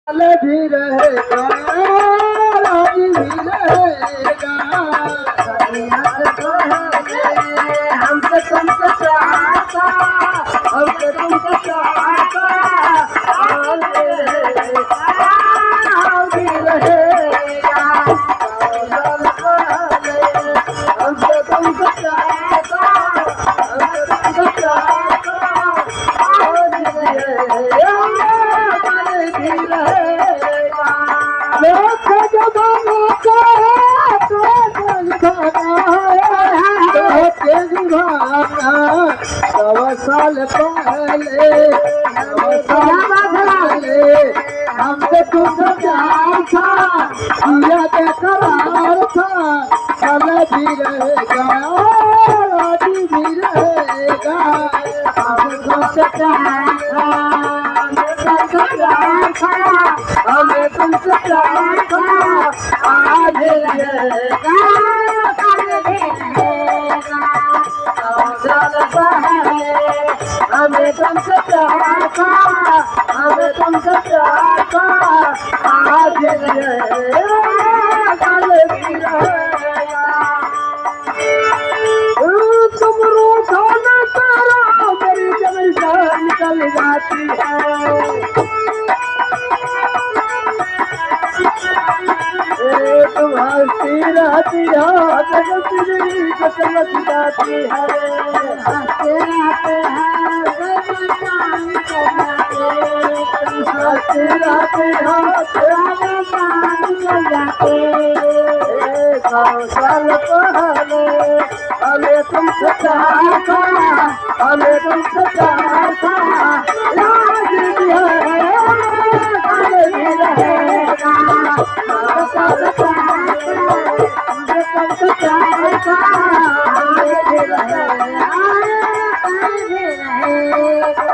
साल भी रहेगा, राज भी रहेगा। हमसे तुमसे चाहता, हमसे तुमसे चाहता, राज भी रहेगा, राज भी रहेगा। हमसे तुमसे चाहता, हमसे तुमसे चाहता, राज भी रहेगा, राज भी रहेगा। लोक जमाना का सवा साल पहले, हमसे तुझसे प्यार था, दिया बेकरार था। कल भी रहेगा, आज भी रहेगा। हमसे तुझसे प्यार था, हमें तुमसे प्यार था, आज रहेगा, कल भी रहेगा। हमें तुमसे प्यार था, हमें तुमसे प्यार था, आज रहेगा, कल भी रहेगा। तुम रूठो न तारा, मेरी जमीन जान निकल जाती है। तुम हंसती रहती हो, जिंदगी को चमक जाती है। हंसते रहते हैं, हंसते रहते हो, साल पहले हमें तुमसे प्यार था, हमें तुमसे प्यार था। राज भी है, कल भी रहेगा। साल पहले हमें तुमसे प्यार था, आज भी रहेगा, कल भी रहेगा।